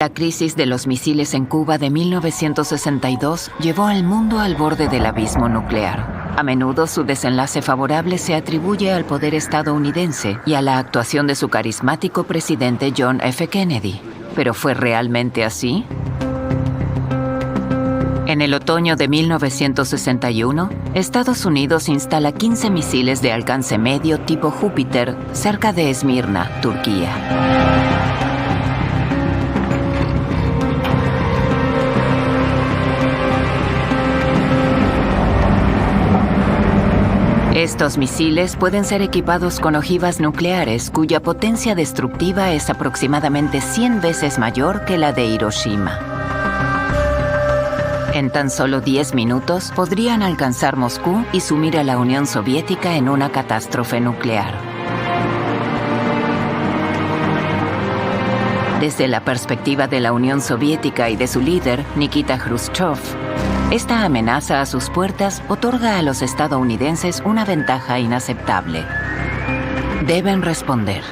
La crisis de los misiles en Cuba de 1962 llevó al mundo al borde del abismo nuclear. A menudo su desenlace favorable se atribuye al poder estadounidense y a la actuación de su carismático presidente John F. Kennedy. ¿Pero fue realmente así? En el otoño de 1961, Estados Unidos instala 15 misiles de alcance medio tipo Júpiter cerca de Esmirna, Turquía. Estos misiles pueden ser equipados con ojivas nucleares cuya potencia destructiva es aproximadamente 100 veces mayor que la de Hiroshima. En tan solo 10 minutos podrían alcanzar Moscú y sumir a la Unión Soviética en una catástrofe nuclear. Desde la perspectiva de la Unión Soviética y de su líder, Nikita Khrushchev, esta amenaza a sus puertas otorga a los estadounidenses una ventaja inaceptable. Deben responder.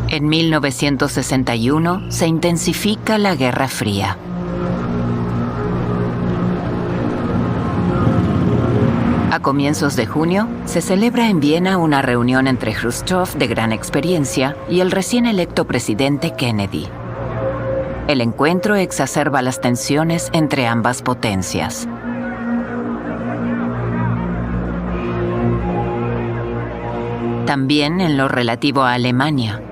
En 1961 se intensifica la Guerra Fría. A comienzos de junio, se celebra en Viena una reunión entre Khrushchev, de gran experiencia, y el recién electo presidente Kennedy. El encuentro exacerba las tensiones entre ambas potencias. También en lo relativo a Alemania,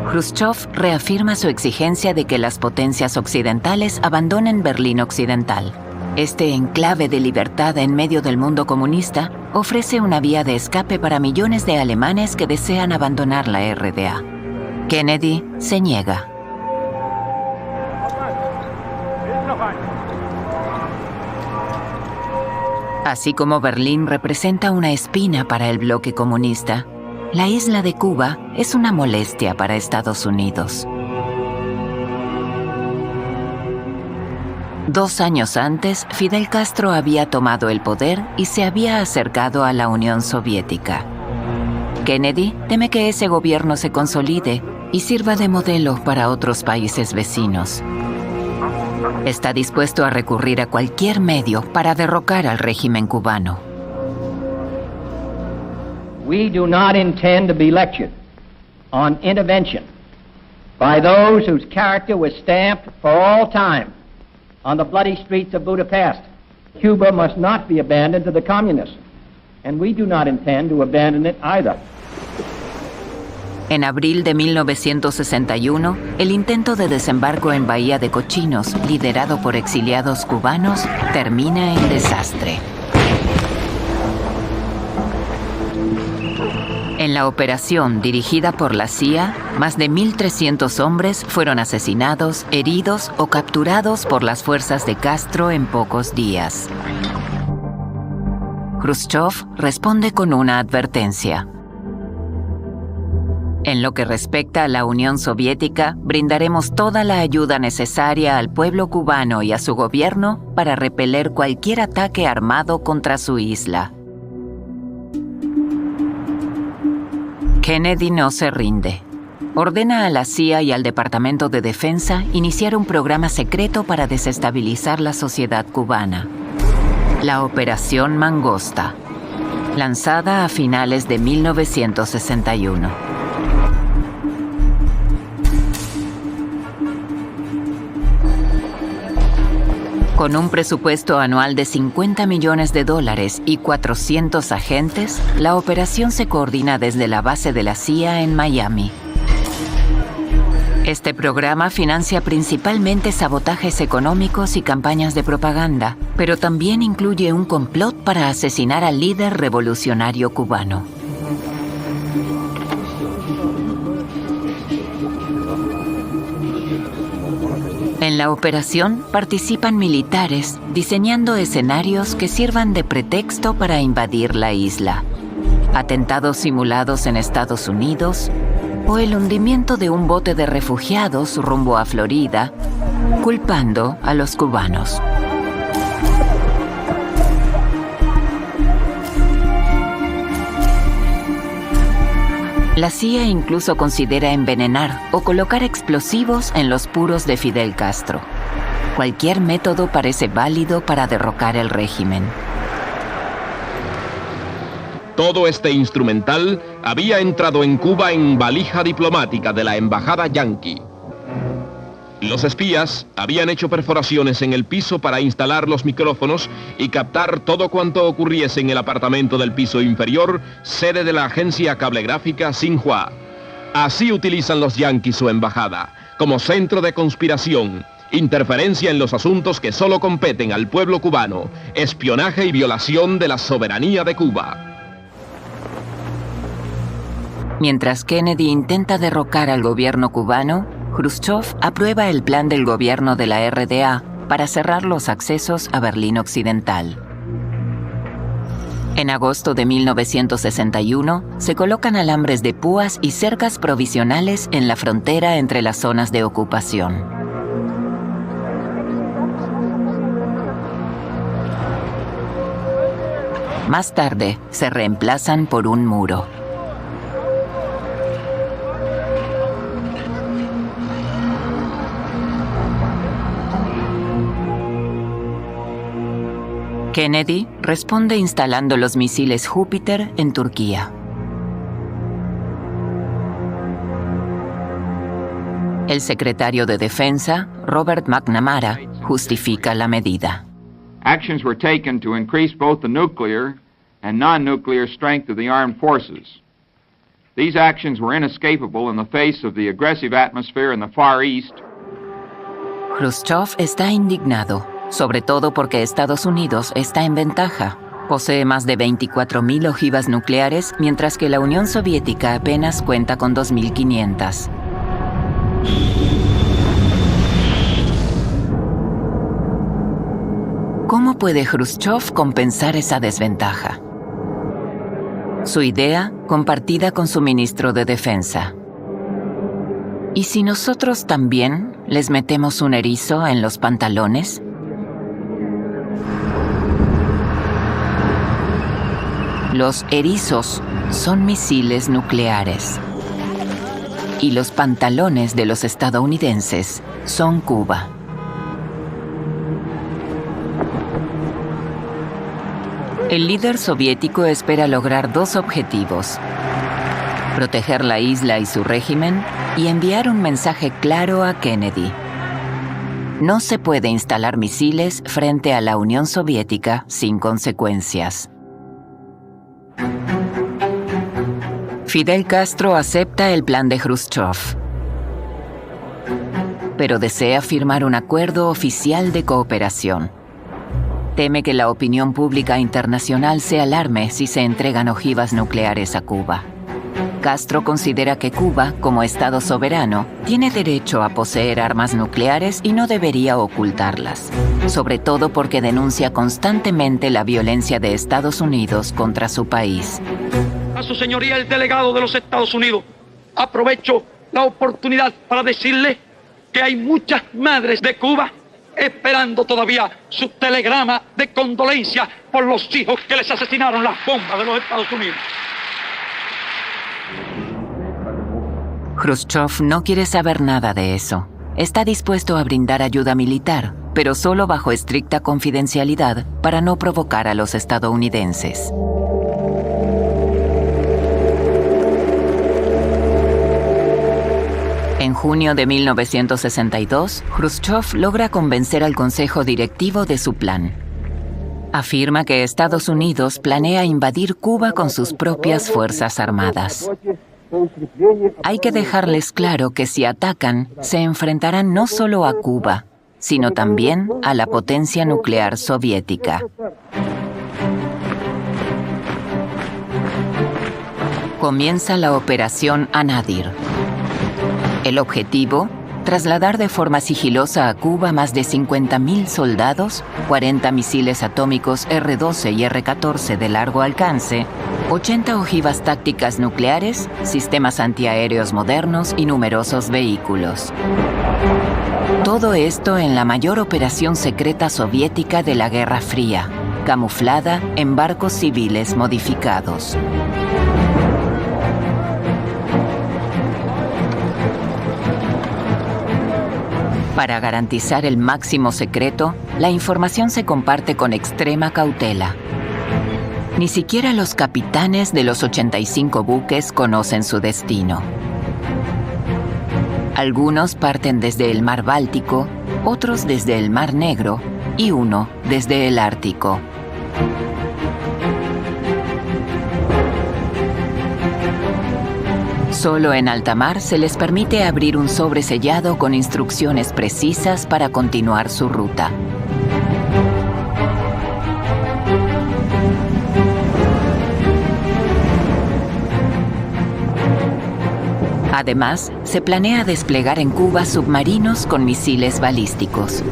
Khrushchev reafirma su exigencia de que las potencias occidentales abandonen Berlín Occidental. Este enclave de libertad en medio del mundo comunista ofrece una vía de escape para millones de alemanes que desean abandonar la RDA. Kennedy se niega. Así como Berlín representa una espina para el bloque comunista, la isla de Cuba es una molestia para Estados Unidos. 2 años antes, Fidel Castro había tomado el poder y se había acercado a la Unión Soviética. Kennedy teme que ese gobierno se consolide y sirva de modelo para otros países vecinos. Está dispuesto a recurrir a cualquier medio para derrocar al régimen cubano. We do not intend to be lectured on intervention by those whose character was stamped for all time on the bloody streets of Budapest. Cuba must not be abandoned to the communists, and we do not intend to abandon it either. En abril de 1961, el intento de desembarco en Bahía de Cochinos, liderado por exiliados cubanos, termina en desastre. En la operación dirigida por la CIA, más de 1.300 hombres fueron asesinados, heridos o capturados por las fuerzas de Castro en pocos días. Khrushchev responde con una advertencia. En lo que respecta a la Unión Soviética, brindaremos toda la ayuda necesaria al pueblo cubano y a su gobierno para repeler cualquier ataque armado contra su isla. Kennedy no se rinde. Ordena a la CIA y al Departamento de Defensa iniciar un programa secreto para desestabilizar la sociedad cubana. La Operación Mangosta, lanzada a finales de 1961. Con un presupuesto anual de $50 millones y 400 agentes, la operación se coordina desde la base de la CIA en Miami. Este programa financia principalmente sabotajes económicos y campañas de propaganda, pero también incluye un complot para asesinar al líder revolucionario cubano. En la operación participan militares diseñando escenarios que sirvan de pretexto para invadir la isla. Atentados simulados en Estados Unidos o el hundimiento de un bote de refugiados rumbo a Florida, culpando a los cubanos. La CIA incluso considera envenenar o colocar explosivos en los puros de Fidel Castro. Cualquier método parece válido para derrocar el régimen. Todo este instrumental había entrado en Cuba en valija diplomática de la embajada yanqui. Los espías habían hecho perforaciones en el piso para instalar los micrófonos y captar todo cuanto ocurriese en el apartamento del piso inferior, sede de la agencia cablegráfica Xinhua. Así utilizan los yanquis su embajada, como centro de conspiración, interferencia en los asuntos que solo competen al pueblo cubano, espionaje y violación de la soberanía de Cuba. Mientras Kennedy intenta derrocar al gobierno cubano, Khrushchev aprueba el plan del gobierno de la RDA para cerrar los accesos a Berlín Occidental. En agosto de 1961, se colocan alambres de púas y cercas provisionales en la frontera entre las zonas de ocupación. Más tarde, se reemplazan por un muro. Kennedy responde instalando los misiles Júpiter en Turquía. El secretario de Defensa, Robert McNamara, justifica la medida. Actions were taken to increase both the nuclear and non-nuclear strength of the armed forces. These actions were inescapable in the face of the aggressive atmosphere in the Far East. Khrushchev está indignado, sobre todo porque Estados Unidos está en ventaja. Posee más de 24.000 ojivas nucleares, mientras que la Unión Soviética apenas cuenta con 2.500. ¿Cómo puede Khrushchev compensar esa desventaja? Su idea, compartida con su ministro de Defensa. ¿Y si nosotros también les metemos un erizo en los pantalones? Los erizos son misiles nucleares. Y los pantalones de los estadounidenses son Cuba. El líder soviético espera lograr dos objetivos: proteger la isla y su régimen y enviar un mensaje claro a Kennedy. No se puede instalar misiles frente a la Unión Soviética sin consecuencias. Fidel Castro acepta el plan de Khrushchev, pero desea firmar un acuerdo oficial de cooperación. Teme que la opinión pública internacional se alarme si se entregan ojivas nucleares a Cuba. Castro considera que Cuba, como Estado soberano, tiene derecho a poseer armas nucleares y no debería ocultarlas, sobre todo porque denuncia constantemente la violencia de Estados Unidos contra su país. A su señoría el delegado de los Estados Unidos, aprovecho la oportunidad para decirle que hay muchas madres de Cuba esperando todavía su telegrama de condolencia por los hijos que les asesinaron las bombas de los Estados Unidos. Khrushchev no quiere saber nada de eso. Está dispuesto a brindar ayuda militar, pero solo bajo estricta confidencialidad para no provocar a los estadounidenses. En junio de 1962, Khrushchev logra convencer al Consejo Directivo de su plan. Afirma que Estados Unidos planea invadir Cuba con sus propias fuerzas armadas. Hay que dejarles claro que si atacan, se enfrentarán no solo a Cuba, sino también a la potencia nuclear soviética. Comienza la Operación Anadyr. El objetivo, trasladar de forma sigilosa a Cuba más de 50.000 soldados, 40 misiles atómicos R-12 y R-14 de largo alcance, 80 ojivas tácticas nucleares, sistemas antiaéreos modernos y numerosos vehículos. Todo esto en la mayor operación secreta soviética de la Guerra Fría, camuflada en barcos civiles modificados. Para garantizar el máximo secreto, la información se comparte con extrema cautela. Ni siquiera los capitanes de los 85 buques conocen su destino. Algunos parten desde el Mar Báltico, otros desde el Mar Negro y uno desde el Ártico. Solo en alta mar se les permite abrir un sobre sellado con instrucciones precisas para continuar su ruta. Además, se planea desplegar en Cuba submarinos con misiles balísticos.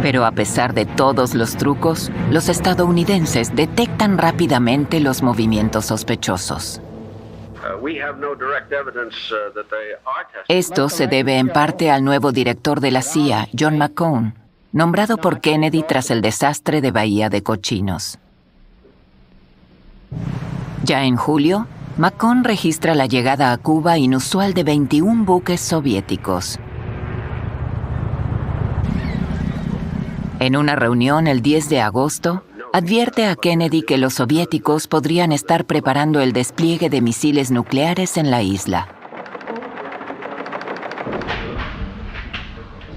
Pero a pesar de todos los trucos, los estadounidenses detectan rápidamente los movimientos sospechosos. Esto se debe en parte al nuevo director de la CIA, John McCone, nombrado por Kennedy tras el desastre de Bahía de Cochinos. Ya en julio, McCone registra la llegada a Cuba inusual de 21 buques soviéticos. En una reunión el 10 de agosto, advierte a Kennedy que los soviéticos podrían estar preparando el despliegue de misiles nucleares en la isla.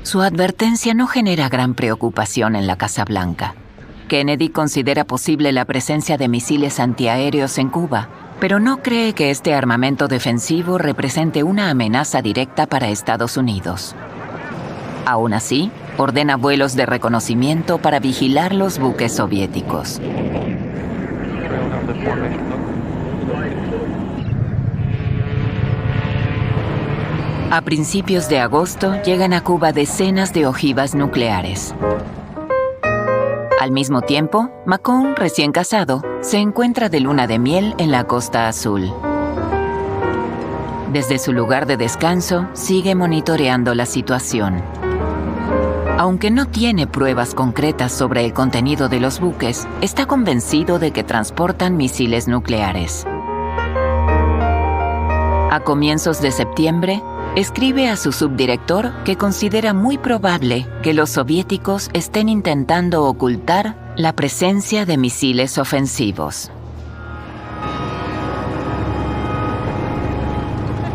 Su advertencia no genera gran preocupación en la Casa Blanca. Kennedy considera posible la presencia de misiles antiaéreos en Cuba, pero no cree que este armamento defensivo represente una amenaza directa para Estados Unidos. Aún así, ordena vuelos de reconocimiento para vigilar los buques soviéticos. A principios de agosto llegan a Cuba decenas de ojivas nucleares. Al mismo tiempo, McCone, recién casado, se encuentra de luna de miel en la Costa Azul. Desde su lugar de descanso, sigue monitoreando la situación. Aunque no tiene pruebas concretas sobre el contenido de los buques, está convencido de que transportan misiles nucleares. A comienzos de septiembre, escribe a su subdirector que considera muy probable que los soviéticos estén intentando ocultar la presencia de misiles ofensivos.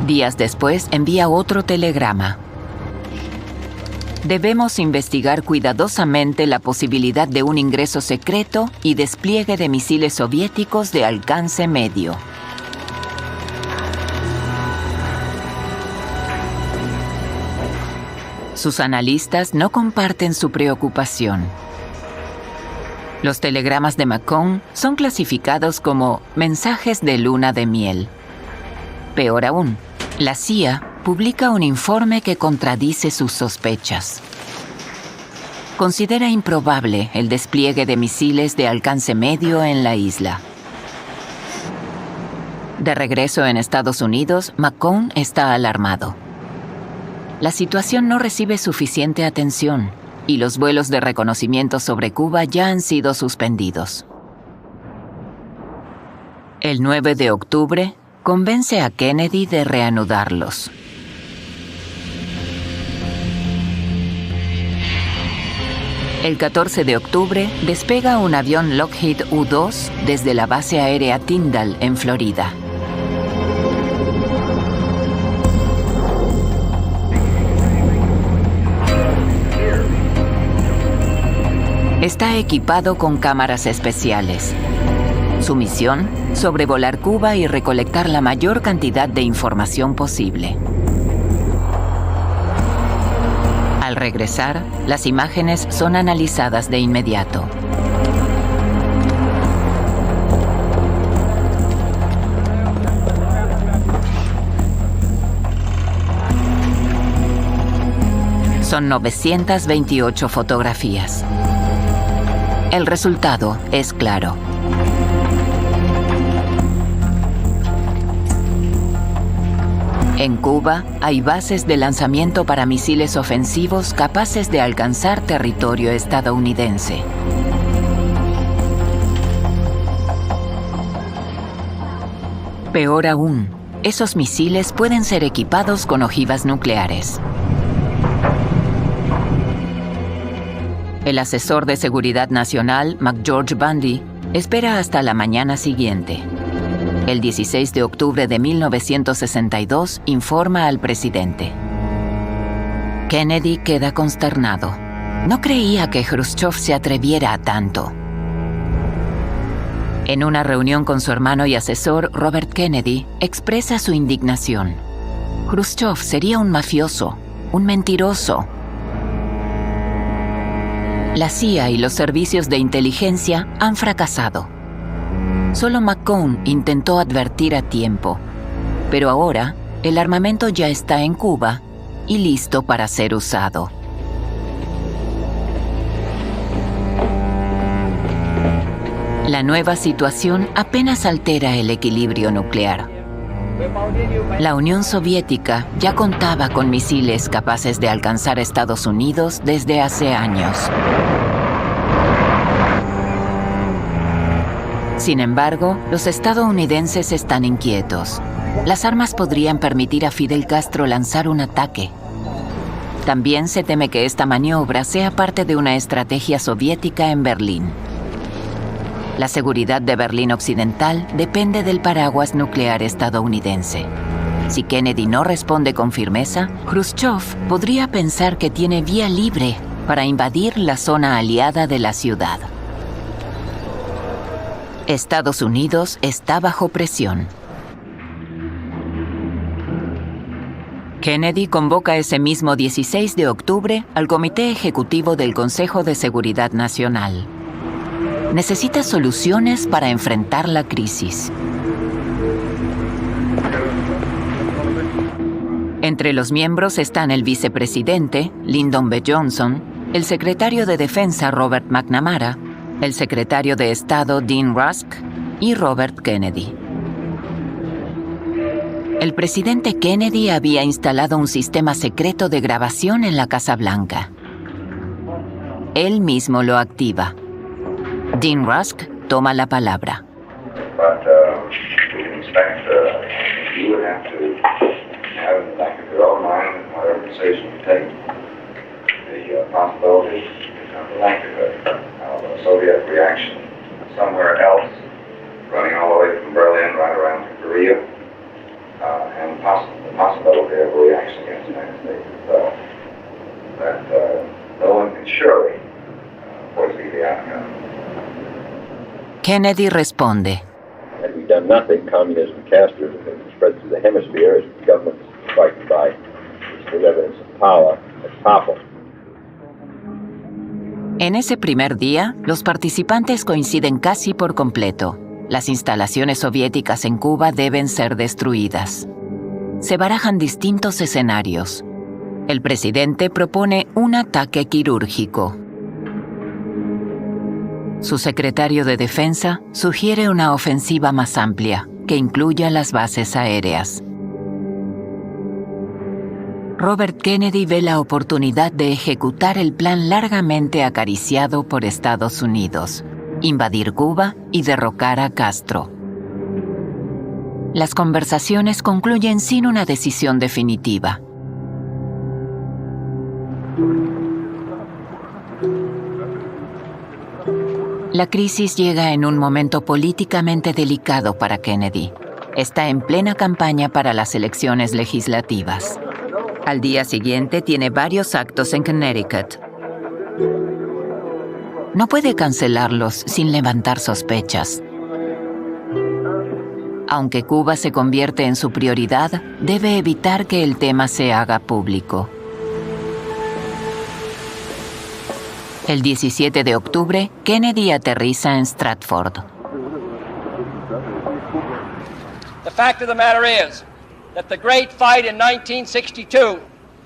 Días después envía otro telegrama. Debemos investigar cuidadosamente la posibilidad de un ingreso secreto y despliegue de misiles soviéticos de alcance medio. Sus analistas no comparten su preocupación. Los telegramas de McCone son clasificados como mensajes de luna de miel. Peor aún, la CIA publica un informe que contradice sus sospechas. Considera improbable el despliegue de misiles de alcance medio en la isla. De regreso en Estados Unidos, McCone está alarmado. La situación no recibe suficiente atención y los vuelos de reconocimiento sobre Cuba ya han sido suspendidos. El 9 de octubre, convence a Kennedy de reanudarlos. El 14 de octubre despega un avión Lockheed U-2 desde la base aérea Tyndall, en Florida. Está equipado con cámaras especiales. Su misión, sobrevolar Cuba y recolectar la mayor cantidad de información posible. Al regresar, las imágenes son analizadas de inmediato. Son 928 fotografías. El resultado es claro. En Cuba hay bases de lanzamiento para misiles ofensivos capaces de alcanzar territorio estadounidense. Peor aún, esos misiles pueden ser equipados con ojivas nucleares. El asesor de Seguridad Nacional, McGeorge Bundy, espera hasta la mañana siguiente. El 16 de octubre de 1962 informa al presidente. Kennedy queda consternado. No creía que Khrushchev se atreviera a tanto. En una reunión con su hermano y asesor, Robert Kennedy, expresa su indignación. Khrushchev sería un mafioso, un mentiroso. La CIA y los servicios de inteligencia han fracasado. Solo McCone intentó advertir a tiempo, pero ahora el armamento ya está en Cuba y listo para ser usado. La nueva situación apenas altera el equilibrio nuclear. La Unión Soviética ya contaba con misiles capaces de alcanzar a Estados Unidos desde hace años. Sin embargo, los estadounidenses están inquietos. Las armas podrían permitir a Fidel Castro lanzar un ataque. También se teme que esta maniobra sea parte de una estrategia soviética en Berlín. La seguridad de Berlín Occidental depende del paraguas nuclear estadounidense. Si Kennedy no responde con firmeza, Khrushchev podría pensar que tiene vía libre para invadir la zona aliada de la ciudad. Estados Unidos está bajo presión. Kennedy convoca ese mismo 16 de octubre al Comité Ejecutivo del Consejo de Seguridad Nacional. Necesita soluciones para enfrentar la crisis. Entre los miembros están el vicepresidente, Lyndon B. Johnson, el secretario de Defensa, Robert McNamara, el secretario de Estado, Dean Rusk, y Robert Kennedy. El presidente Kennedy había instalado un sistema secreto de grabación en la Casa Blanca. Él mismo lo activa. Dean Rusk toma la palabra. Soviet reaction somewhere else, running all the way from Berlin right around to Korea, and the possibility of a reaction against the United States itself. That no one can surely foresee the outcome. Kennedy responde. Had we done nothing, communism Castro would have spread through the hemisphere as governments frightened by the evidence of power had toppled. En ese primer día, los participantes coinciden casi por completo. Las instalaciones soviéticas en Cuba deben ser destruidas. Se barajan distintos escenarios. El presidente propone un ataque quirúrgico. Su secretario de Defensa sugiere una ofensiva más amplia, que incluya las bases aéreas. Robert Kennedy ve la oportunidad de ejecutar el plan largamente acariciado por Estados Unidos: invadir Cuba y derrocar a Castro. Las conversaciones concluyen sin una decisión definitiva. La crisis llega en un momento políticamente delicado para Kennedy. Está en plena campaña para las elecciones legislativas. Al día siguiente tiene varios actos en Connecticut. No puede cancelarlos sin levantar sospechas. Aunque Cuba se convierte en su prioridad, debe evitar que el tema se haga público. El 17 de octubre, Kennedy aterriza en Stratford. The fact of the matter is that the great fight in 1962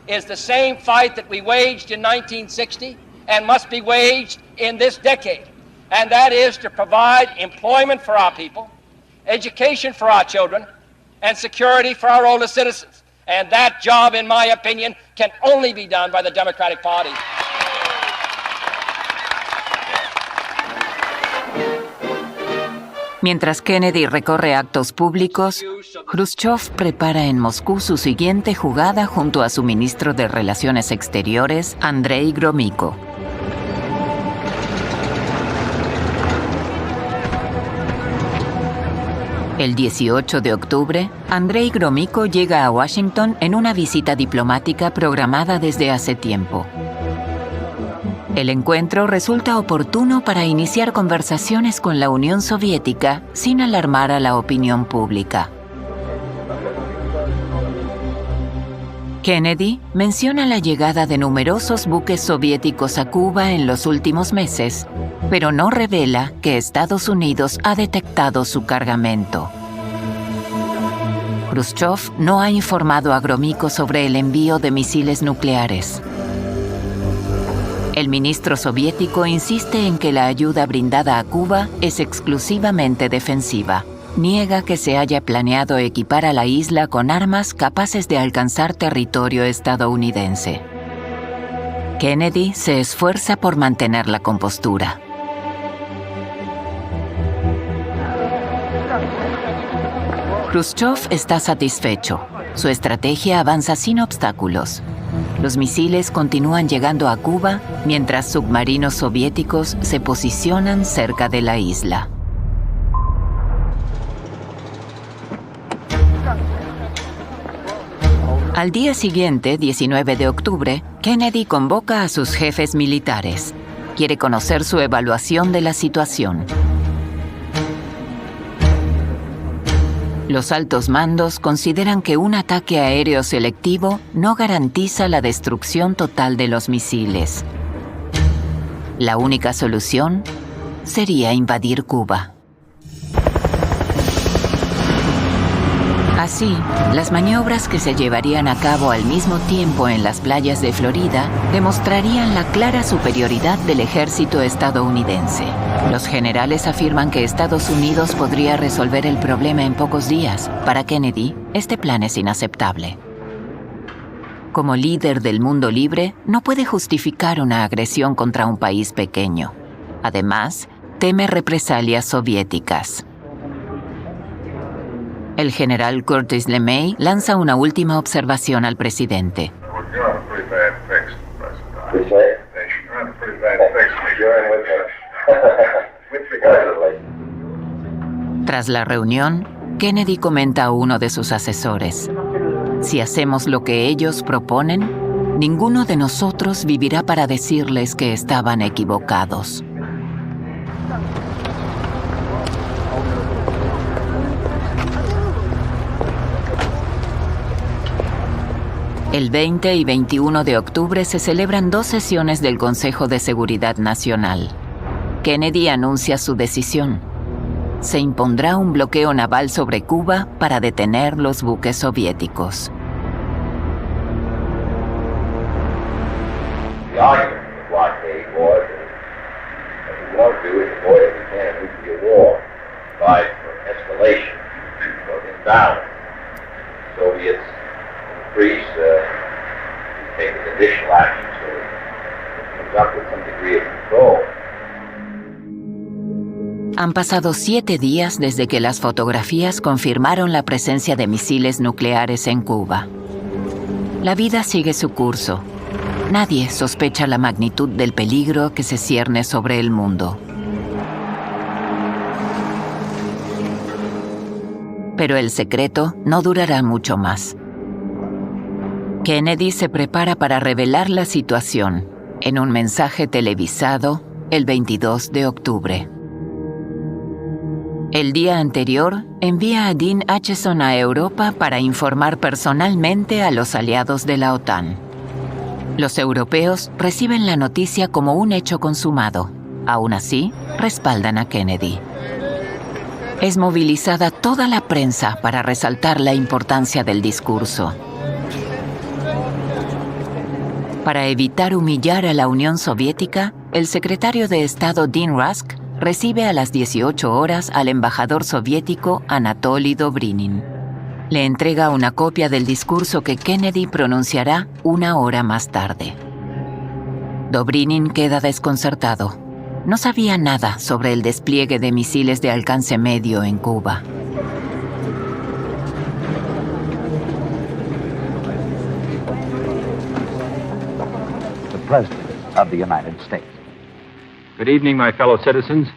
is the same fight that we waged in 1960 and must be waged in this decade. And that is to provide employment for our people, education for our children, and security for our older citizens. And that job, in my opinion, can only be done by the Democratic Party. Mientras Kennedy recorre actos públicos, Khrushchev prepara en Moscú su siguiente jugada junto a su ministro de Relaciones Exteriores, Andrei Gromyko. El 18 de octubre, Andrei Gromyko llega a Washington en una visita diplomática programada desde hace tiempo. El encuentro resulta oportuno para iniciar conversaciones con la Unión Soviética sin alarmar a la opinión pública. Kennedy menciona la llegada de numerosos buques soviéticos a Cuba en los últimos meses, pero no revela que Estados Unidos ha detectado su cargamento. Khrushchev no ha informado a Gromyko sobre el envío de misiles nucleares. El ministro soviético insiste en que la ayuda brindada a Cuba es exclusivamente defensiva. Niega que se haya planeado equipar a la isla con armas capaces de alcanzar territorio estadounidense. Kennedy se esfuerza por mantener la compostura. Khrushchev está satisfecho. Su estrategia avanza sin obstáculos. Los misiles continúan llegando a Cuba mientras submarinos soviéticos se posicionan cerca de la isla. Al día siguiente, 19 de octubre, Kennedy convoca a sus jefes militares. Quiere conocer su evaluación de la situación. Los altos mandos consideran que un ataque aéreo selectivo no garantiza la destrucción total de los misiles. La única solución sería invadir Cuba. Así, las maniobras que se llevarían a cabo al mismo tiempo en las playas de Florida demostrarían la clara superioridad del ejército estadounidense. Los generales afirman que Estados Unidos podría resolver el problema en pocos días. Para Kennedy, este plan es inaceptable. Como líder del mundo libre, no puede justificar una agresión contra un país pequeño. Además, teme represalias soviéticas. El general Curtis LeMay lanza una última observación al presidente. Tras la reunión, Kennedy comenta a uno de sus asesores: si hacemos lo que ellos proponen, ninguno de nosotros vivirá para decirles que estaban equivocados. El 20 y 21 de octubre se celebran 2 sesiones del Consejo de Seguridad Nacional. Kennedy anuncia su decisión. Se impondrá un bloqueo naval sobre Cuba para detener los buques soviéticos. The argument of the blockade was that we want to do is avoid if we can a nuclear war, provide for escalation, for imbalance. Soviets increase, taking additional action so it comes up with some degree of control. Han pasado 7 días desde que las fotografías confirmaron la presencia de misiles nucleares en Cuba. La vida sigue su curso. Nadie sospecha la magnitud del peligro que se cierne sobre el mundo. Pero el secreto no durará mucho más. Kennedy se prepara para revelar la situación en un mensaje televisado el 22 de octubre. El día anterior, envía a Dean Acheson a Europa para informar personalmente a los aliados de la OTAN. Los europeos reciben la noticia como un hecho consumado. Aún así, respaldan a Kennedy. Es movilizada toda la prensa para resaltar la importancia del discurso. Para evitar humillar a la Unión Soviética, el secretario de Estado Dean Rusk recibe a las 18 horas al embajador soviético Anatoly Dobrinin. Le entrega una copia del discurso que Kennedy pronunciará 1 hora más tarde. Dobrynin queda desconcertado. No sabía nada sobre el despliegue de misiles de alcance medio en Cuba. The President of the United States. Good evening, my fellow citizens.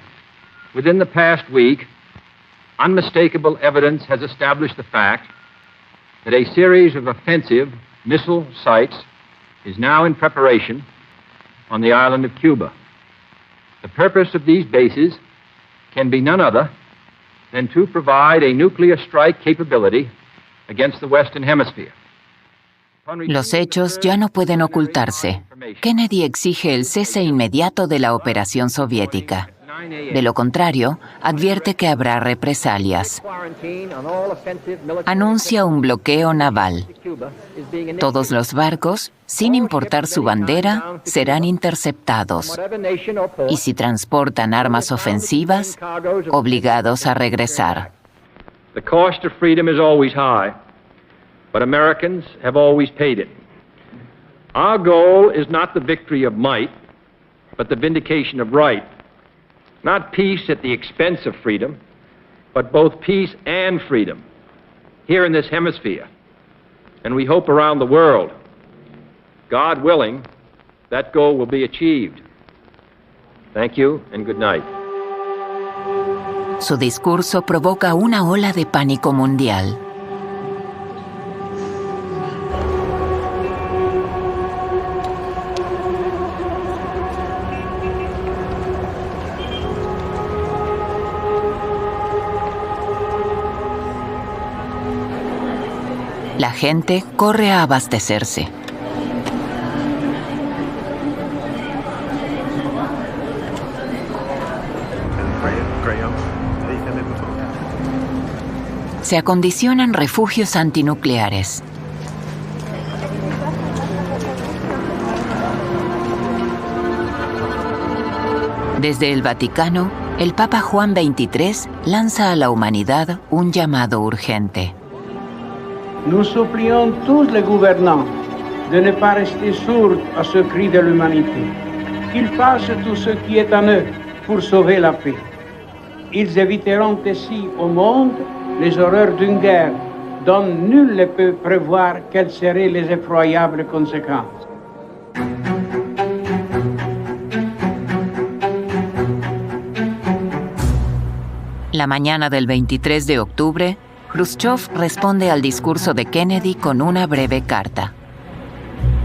Within the past week, unmistakable evidence has established the fact that a series of offensive missile sites is now in preparation on the island of Cuba. The purpose of these bases can be none other than to provide a nuclear strike capability against the Western Hemisphere. Los hechos ya no pueden ocultarse. Kennedy exige el cese inmediato de la operación soviética. De lo contrario, advierte que habrá represalias. Anuncia un bloqueo naval. Todos los barcos, sin importar su bandera, serán interceptados. Y si transportan armas ofensivas, obligados a regresar. The cost of freedom is always high, but Americans have always paid it. Our goal is not the victory of might, but the vindication of right. Not peace at the expense of freedom, but both peace and freedom here in this hemisphere, and we hope around the world. God willing, that goal will be achieved. Thank you and good night. Su discurso provoca una ola de pánico mundial. La gente corre a abastecerse. Se acondicionan refugios antinucleares. Desde el Vaticano, el Papa Juan XXIII lanza a la humanidad un llamado urgente. Nous supplions tous les gouvernants de ne pas rester sourds à ce cri de l'humanité, qu'ils fassent tout ce qui est en eux pour sauver la paix. Ils éviteront ainsi au monde les horreurs d'une guerre dont nul ne peut prévoir quelles seraient les effroyables conséquences. La mañana del 23 de octubre, Khrushchev responde al discurso de Kennedy con una breve carta.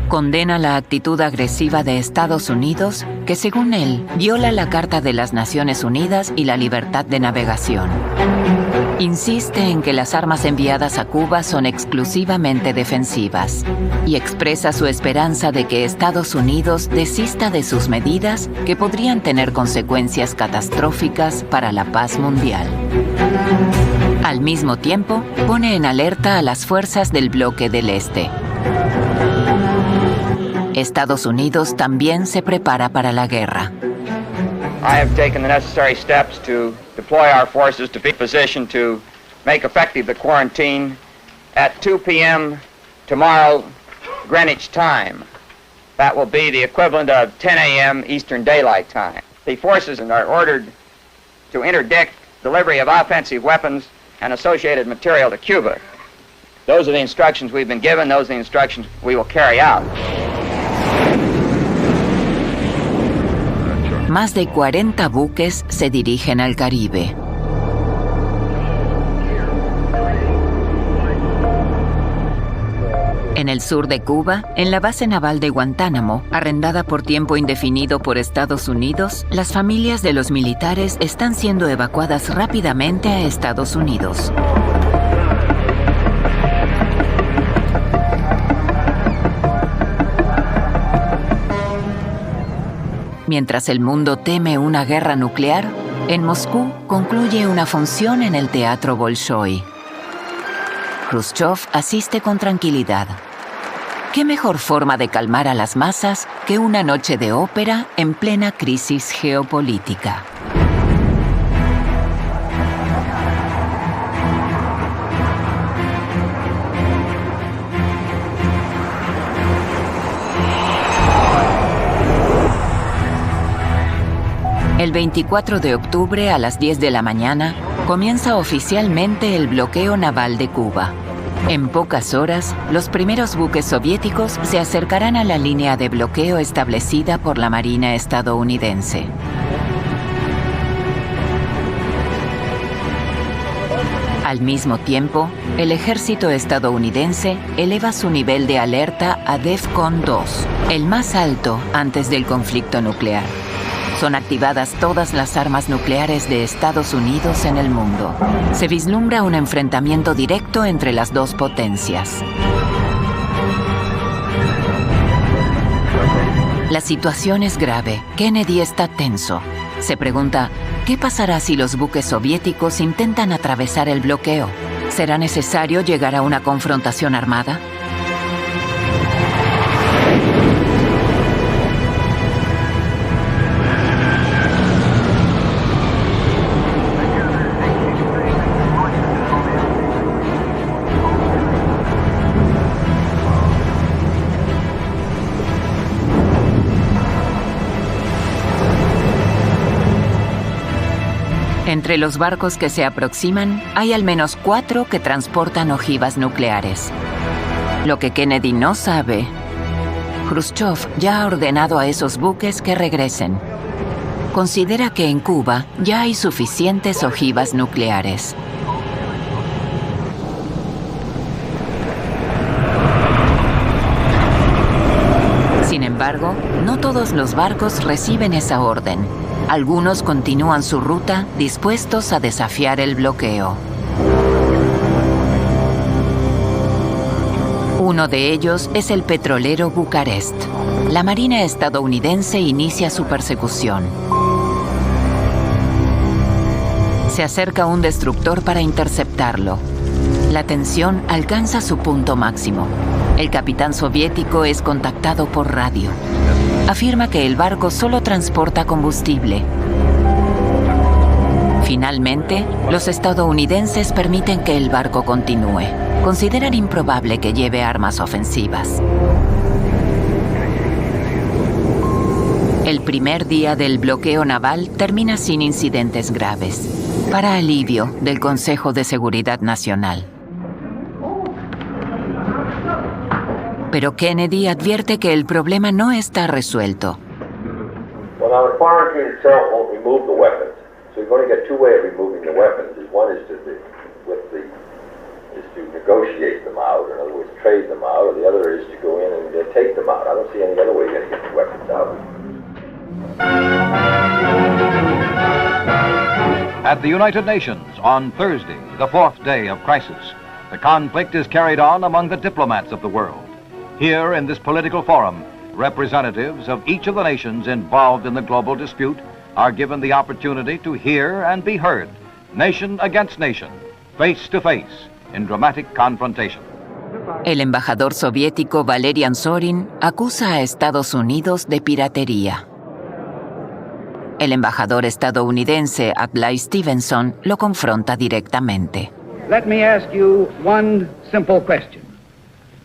Condena la actitud agresiva de Estados Unidos, que según él viola la Carta de las Naciones Unidas y la libertad de navegación. Insiste en que las armas enviadas a Cuba son exclusivamente defensivas y expresa su esperanza de que Estados Unidos desista de sus medidas que podrían tener consecuencias catastróficas para la paz mundial. Al mismo tiempo, pone en alerta a las fuerzas del bloque del Este. Estados Unidos también se prepara para la guerra. I have taken the necessary steps to deploy our forces to be positioned to make effective the quarantine at 2 p.m. tomorrow, Greenwich time. That will be the equivalent of 10 a.m. Eastern Daylight Time. The forces are ordered to interdict delivery of offensive weapons and associated material to Cuba. Those are the instructions we've been given. Those are the instructions we will carry out. Más de 40 buques se dirigen al Caribe. En el sur de Cuba, en la base naval de Guantánamo, arrendada por tiempo indefinido por Estados Unidos, las familias de los militares están siendo evacuadas rápidamente a Estados Unidos. Mientras el mundo teme una guerra nuclear, en Moscú concluye una función en el Teatro Bolshoi. Khrushchev asiste con tranquilidad. ¿Qué mejor forma de calmar a las masas que una noche de ópera en plena crisis geopolítica? El 24 de octubre a las 10 de la mañana comienza oficialmente el bloqueo naval de Cuba. En pocas horas, los primeros buques soviéticos se acercarán a la línea de bloqueo establecida por la Marina estadounidense. Al mismo tiempo, el ejército estadounidense eleva su nivel de alerta a DEFCON 2, el más alto antes del conflicto nuclear. Son activadas todas las armas nucleares de Estados Unidos en el mundo. Se vislumbra un enfrentamiento directo entre las dos potencias. La situación es grave. Kennedy está tenso. Se pregunta, ¿qué pasará si los buques soviéticos intentan atravesar el bloqueo? ¿Será necesario llegar a una confrontación armada? Entre los barcos que se aproximan, hay al menos 4 que transportan ojivas nucleares. Lo que Kennedy no sabe, Khrushchev ya ha ordenado a esos buques que regresen. Considera que en Cuba ya hay suficientes ojivas nucleares. Sin embargo, no todos los barcos reciben esa orden. Algunos continúan su ruta dispuestos a desafiar el bloqueo. Uno de ellos es el petrolero Bucarest. La Marina estadounidense inicia su persecución. Se acerca un destructor para interceptarlo. La tensión alcanza su punto máximo. El capitán soviético es contactado por radio. Afirma que el barco solo transporta combustible. Finalmente, los estadounidenses permiten que el barco continúe. Consideran improbable que lleve armas ofensivas. El primer día del bloqueo naval termina sin incidentes graves, para alivio del Consejo de Seguridad Nacional. Pero Kennedy advierte que el problema no está resuelto. Well, now the quarantine itself won't remove the weapons. So you're going to get two ways of removing the weapons. One is to negotiate them out, or in other words, trade them out, or the other is to go in and take them out. I don't see any other way you're going to get the weapons out. At the United Nations on Thursday, the 4th day of crisis, the conflict is carried on among the diplomats of the world. Here in this political forum, representatives of each of the nations involved in the global dispute are given the opportunity to hear and be heard, nation against nation, face to face, in dramatic confrontation. El embajador soviético Valerian Zorin acusa a Estados Unidos de piratería. El embajador estadounidense Adlai Stevenson lo confronta directamente. Let me ask you one simple question.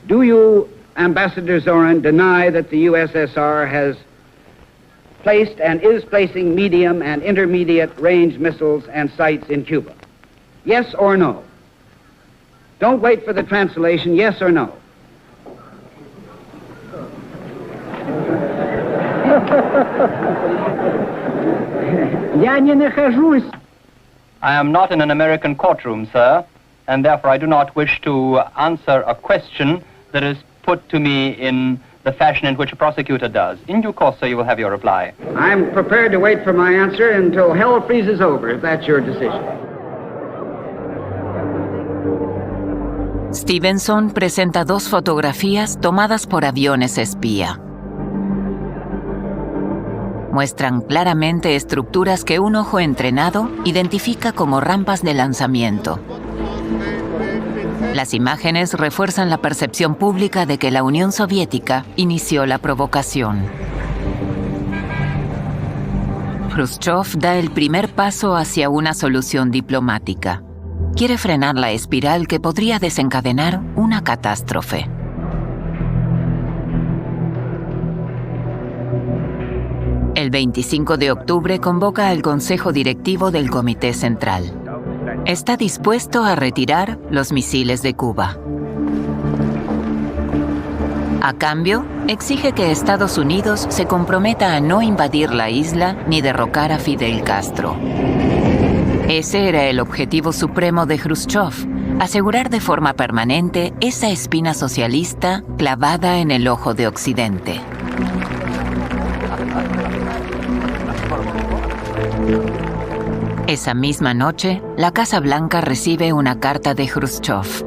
Do you, Ambassador Zorin, deny that the USSR has placed and is placing medium and intermediate range missiles and sights in Cuba? Yes or no? Don't wait for the translation, yes or no? I am not in an American courtroom, sir, and therefore I do not wish to answer a question that is put to me in the fashion in which a prosecutor does. In due course, sir, you will have your reply. I'm prepared to wait for my answer until hell freezes over, if that's your decision. Stevenson presenta 2 fotografías tomadas por aviones espía. Muestran claramente estructuras que un ojo entrenado identifica como rampas de lanzamiento. Las imágenes refuerzan la percepción pública de que la Unión Soviética inició la provocación. Khrushchev da el primer paso hacia una solución diplomática. Quiere frenar la espiral que podría desencadenar una El 25 de octubre convoca al Consejo Directivo del Comité Central. Está dispuesto a retirar los misiles de Cuba. A cambio, exige que Estados Unidos se comprometa a no invadir la isla ni derrocar a Fidel Castro. Ese era el objetivo supremo de Khrushchev, asegurar de forma permanente esa espina socialista clavada en el ojo de Occidente. Esa misma noche, la Casa Blanca recibe una carta de Khrushchev.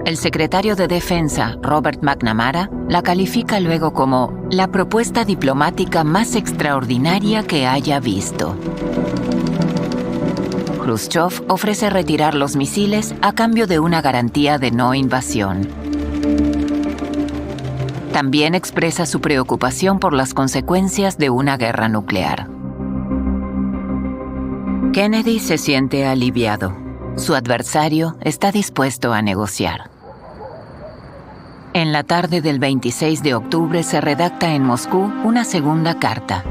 El secretario de Defensa, Robert McNamara, la califica luego como la propuesta diplomática más extraordinaria que haya visto. Khrushchev ofrece retirar los misiles a cambio de una garantía de no invasión. También expresa su preocupación por las consecuencias de una guerra nuclear. Kennedy se siente aliviado. Su adversario está dispuesto a negociar. En la tarde del 26 de octubre se redacta en Moscú una segunda carta,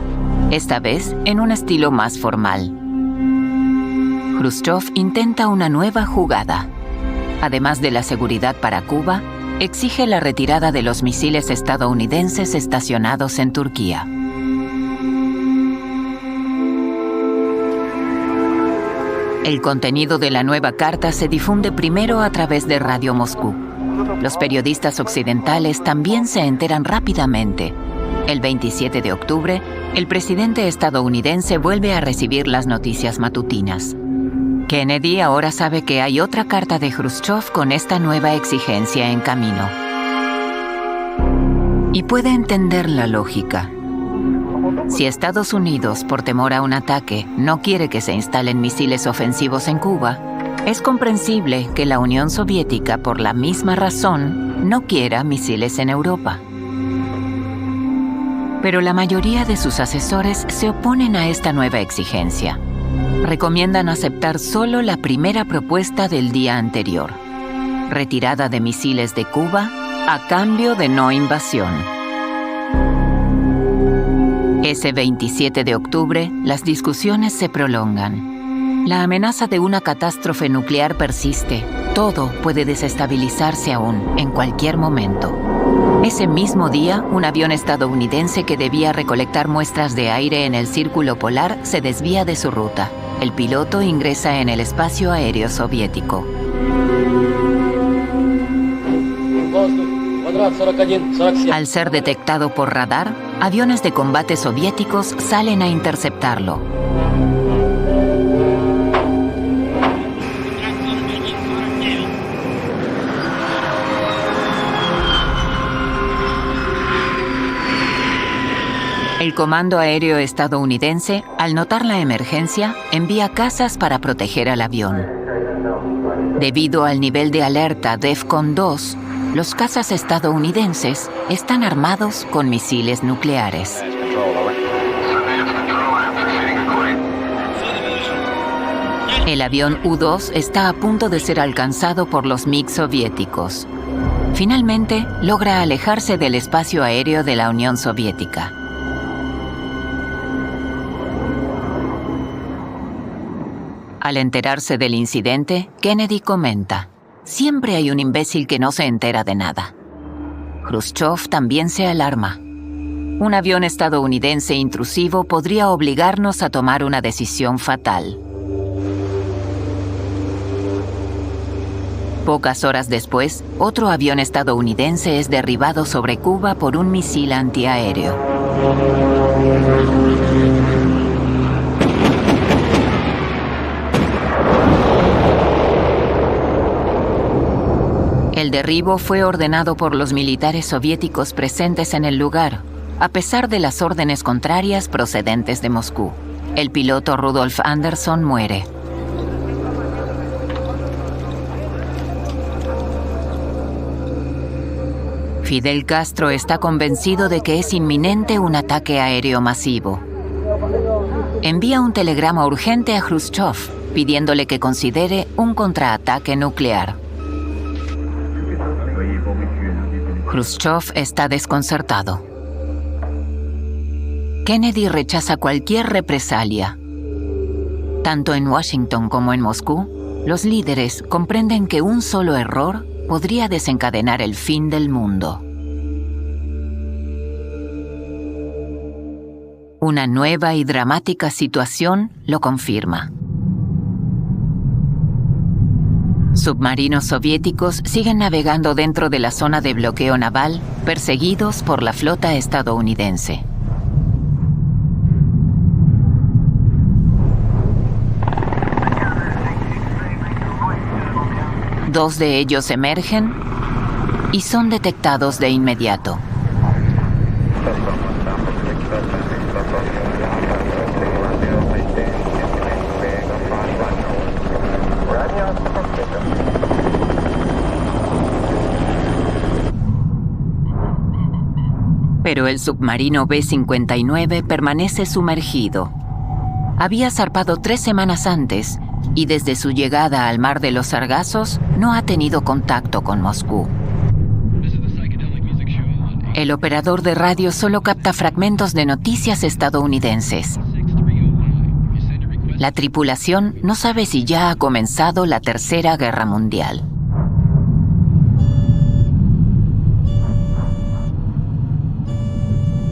esta vez en un estilo más formal. Khrushchev intenta una nueva jugada. Además de la seguridad para Cuba, exige la retirada de los misiles estadounidenses estacionados en Turquía. El contenido de la nueva carta se difunde primero a través de Radio Moscú. Los periodistas occidentales también se enteran rápidamente. El 27 de octubre, el presidente estadounidense vuelve a recibir las noticias matutinas. Kennedy ahora sabe que hay otra carta de Khrushchev con esta nueva exigencia en camino. Y puede entender la lógica. Si Estados Unidos, por temor a un ataque, no quiere que se instalen misiles ofensivos en Cuba, es comprensible que la Unión Soviética, por la misma razón, no quiera misiles en Europa. Pero la mayoría de sus asesores se oponen a esta nueva exigencia. Recomiendan aceptar solo la primera propuesta del día anterior: retirada de misiles de Cuba a cambio de no invasión. Ese 27 de octubre, las discusiones se prolongan. La amenaza de una catástrofe nuclear persiste. Todo puede desestabilizarse aún, en cualquier momento. Ese mismo día, un avión estadounidense que debía recolectar muestras de aire en el círculo polar se desvía de su ruta. El piloto ingresa en el espacio aéreo soviético. Al ser detectado por radar, aviones de combate soviéticos salen a interceptarlo. El Comando Aéreo estadounidense, al notar la emergencia, envía cazas para proteger al avión. Debido al nivel de alerta DEFCON 2, los cazas estadounidenses están armados con misiles nucleares. El avión U-2 está a punto de ser alcanzado por los MiG soviéticos. Finalmente, logra alejarse del espacio aéreo de la Unión Soviética. Al enterarse del incidente, Kennedy comenta: siempre hay un imbécil que no se entera de nada. Khrushchev también se alarma. Un avión estadounidense intrusivo podría obligarnos a tomar una decisión fatal. Pocas horas después, otro avión estadounidense es derribado sobre Cuba por un misil antiaéreo. El derribo fue ordenado por los militares soviéticos presentes en el lugar, a pesar de las órdenes contrarias procedentes de Moscú. El piloto Rudolf Anderson muere. Fidel Castro está convencido de que es inminente un ataque aéreo masivo. Envía un telegrama urgente a Khrushchev, pidiéndole que considere un contraataque nuclear. Khrushchev está desconcertado. Kennedy rechaza cualquier represalia. Tanto en Washington como en Moscú, los líderes comprenden que un solo error podría desencadenar el fin del mundo. Una nueva y dramática situación lo confirma. Submarinos soviéticos siguen navegando dentro de la zona de bloqueo naval, perseguidos por la flota estadounidense. Dos de ellos emergen y son detectados de inmediato. Pero el submarino B-59 permanece sumergido. Había zarpado 3 semanas antes y desde su llegada al Mar de los Sargazos no ha tenido contacto con Moscú. El operador de radio solo capta fragmentos de noticias estadounidenses. La tripulación no sabe si ya ha comenzado la Tercera Guerra Mundial.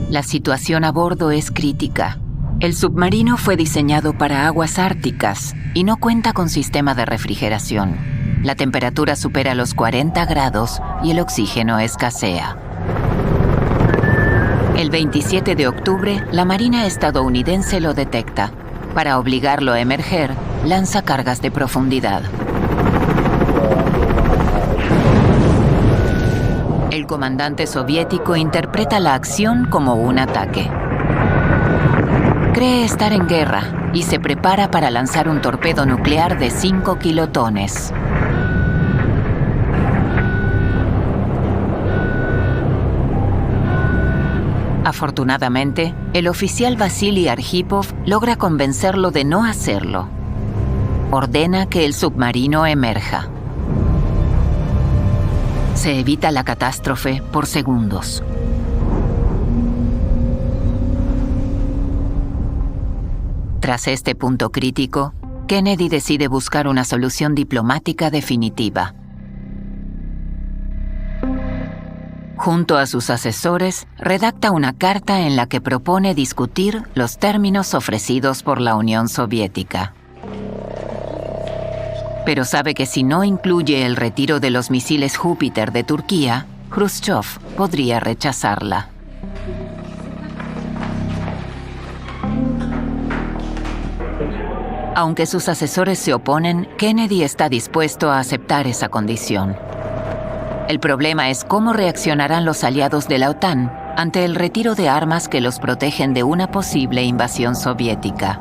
La situación a bordo es crítica. El submarino fue diseñado para aguas árticas y no cuenta con sistema de refrigeración. La temperatura supera los 40 grados y el oxígeno escasea. El 27 de octubre, la Marina estadounidense lo detecta. Para obligarlo a emerger, lanza cargas de profundidad. El comandante soviético interpreta la acción como un ataque. Cree estar en guerra y se prepara para lanzar un torpedo nuclear de 5 kilotones. Afortunadamente, el oficial Vasily Arkhipov logra convencerlo de no hacerlo. Ordena que el submarino emerja. Se evita la catástrofe por segundos. Tras este punto crítico, Kennedy decide buscar una solución diplomática definitiva. Junto a sus asesores, redacta una carta en la que propone discutir los términos ofrecidos por la Unión Soviética. Pero sabe que si no incluye el retiro de los misiles Júpiter de Turquía, Khrushchev podría rechazarla. Aunque sus asesores se oponen, Kennedy está dispuesto a aceptar esa condición. El problema es cómo reaccionarán los aliados de la OTAN ante el retiro de armas que los protegen de una posible invasión soviética.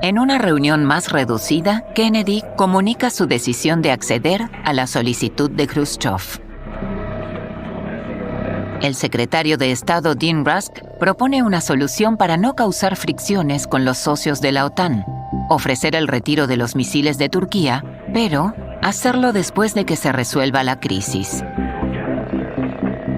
En una reunión más reducida, Kennedy comunica su decisión de acceder a la solicitud de Khrushchev. El secretario de Estado Dean Rusk propone una solución para no causar fricciones con los socios de la OTAN, ofrecer el retiro de los misiles de Turquía, pero hacerlo después de que se resuelva la crisis.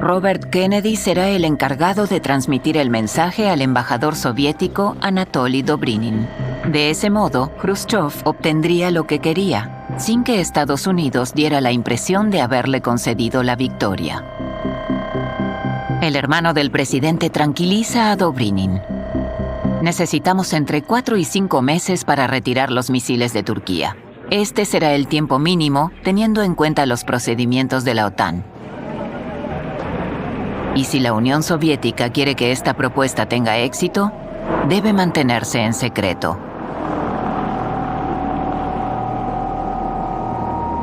Robert Kennedy será el encargado de transmitir el mensaje al embajador soviético Anatoly Dobrynin. De ese modo, Khrushchev obtendría lo que quería, sin que Estados Unidos diera la impresión de haberle concedido la victoria. El hermano del presidente tranquiliza a Dobrynin. Necesitamos entre 4 y 5 meses para retirar los misiles de Turquía. Este será el tiempo mínimo, teniendo en cuenta los procedimientos de la OTAN. Y si la Unión Soviética quiere que esta propuesta tenga éxito, debe mantenerse en secreto.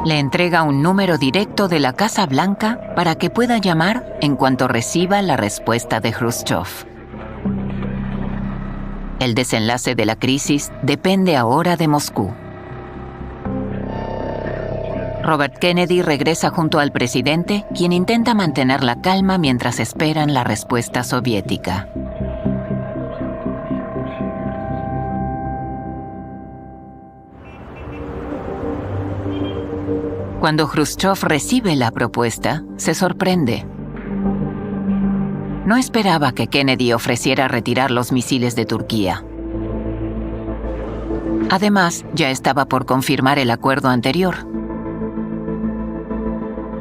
Le entrega un número directo de la Casa Blanca para que pueda llamar en cuanto reciba la respuesta de Khrushchev. El desenlace de la crisis depende ahora de Moscú. Robert Kennedy regresa junto al presidente, quien intenta mantener la calma mientras esperan la respuesta soviética. Cuando Khrushchev recibe la propuesta, se sorprende. no esperaba que Kennedy ofreciera retirar los misiles de Turquía. Además, ya estaba por confirmar el acuerdo anterior.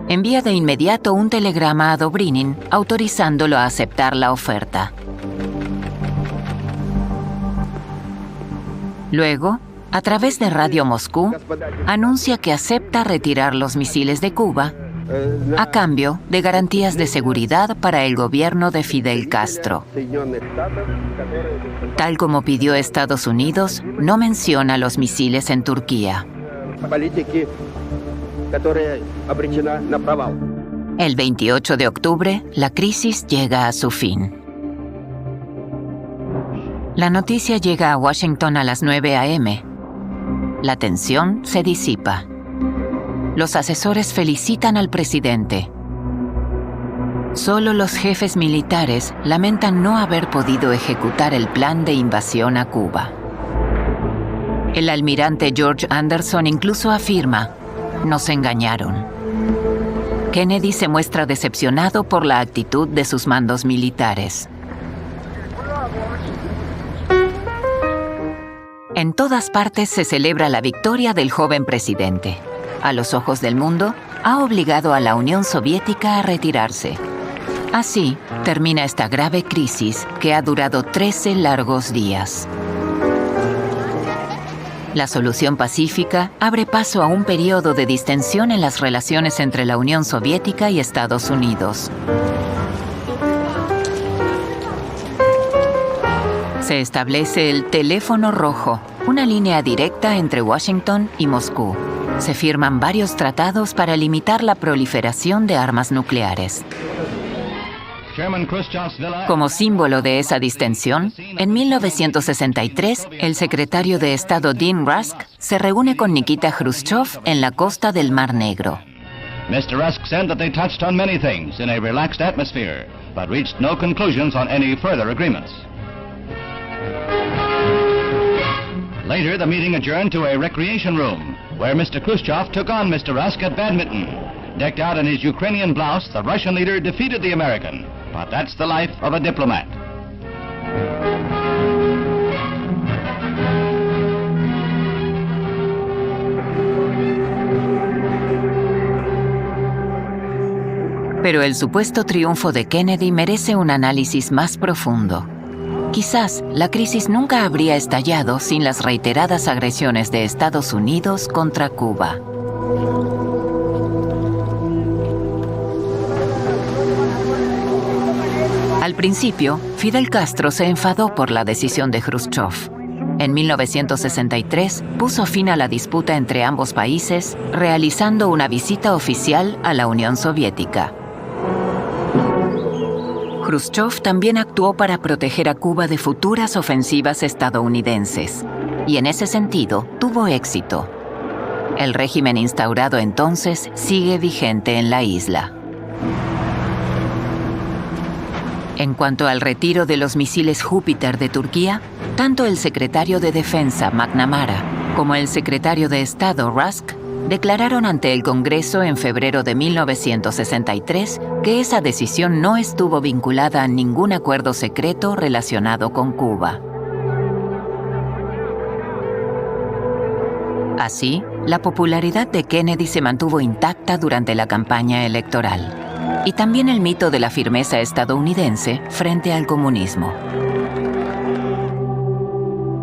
Envía de inmediato un telegrama a Dobrynin autorizándolo a aceptar la oferta. Luego, a través de Radio Moscú, anuncia que acepta retirar los misiles de Cuba a cambio de garantías de seguridad para el gobierno de Fidel Castro. Tal como pidió Estados Unidos, no menciona los misiles en Turquía. El 28 de octubre, la crisis llega a su fin. La noticia llega a Washington a las 9 a.m. La tensión se disipa. Los asesores felicitan al presidente. Solo los jefes militares lamentan no haber podido ejecutar el plan de invasión a Cuba. El almirante George Anderson incluso afirma: "Nos engañaron". Kennedy se muestra decepcionado por la actitud de sus mandos militares. En todas partes se celebra la victoria del joven presidente. A los ojos del mundo, ha obligado a la Unión Soviética a retirarse. Así, termina esta grave crisis que ha durado 13 largos días. La solución pacífica abre paso a un periodo de distensión en las relaciones entre la Unión Soviética y Estados Unidos. Se establece el teléfono rojo, una línea directa entre Washington y Moscú. Se firman varios tratados para limitar la proliferación de armas nucleares. Como símbolo de esa distensión, en 1963, el secretario de Estado Dean Rusk se reúne con Nikita Khrushchev en la costa del Mar Negro. Mr. Rusk said that they touched on many things in a relaxed atmosphere, but reached no conclusions on any further agreements. Later, the meeting adjourned to a recreation room, where Mr. Khrushchev took on Mr. Rusk at badminton. Decked out in his Ukrainian blouse, the Russian leader defeated the American. But that's the life of a diplomat. Pero el supuesto triunfo de Kennedy merece un análisis más profundo. Quizás la crisis nunca habría estallado sin las reiteradas agresiones de Estados Unidos contra Cuba. Al principio, Fidel Castro se enfadó por la decisión de Khrushchev. En 1963, puso fin a la disputa entre ambos países, realizando una visita oficial a la Unión Soviética. Khrushchev también actuó para proteger a Cuba de futuras ofensivas estadounidenses, y en ese sentido tuvo éxito. El régimen instaurado entonces sigue vigente en la isla. En cuanto al retiro de los misiles Júpiter de Turquía, tanto el secretario de Defensa, McNamara, como el secretario de Estado, Rusk, declararon ante el Congreso en febrero de 1963 que esa decisión no estuvo vinculada a ningún acuerdo secreto relacionado con Cuba. Así, la popularidad de Kennedy se mantuvo intacta durante la campaña electoral. Y también el mito de la firmeza estadounidense frente al comunismo.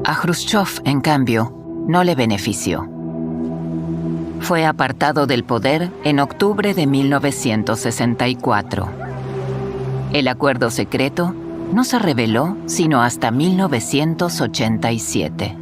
A Khrushchev, en cambio, no le benefició. Fue apartado del poder en octubre de 1964. El acuerdo secreto no se reveló sino hasta 1987.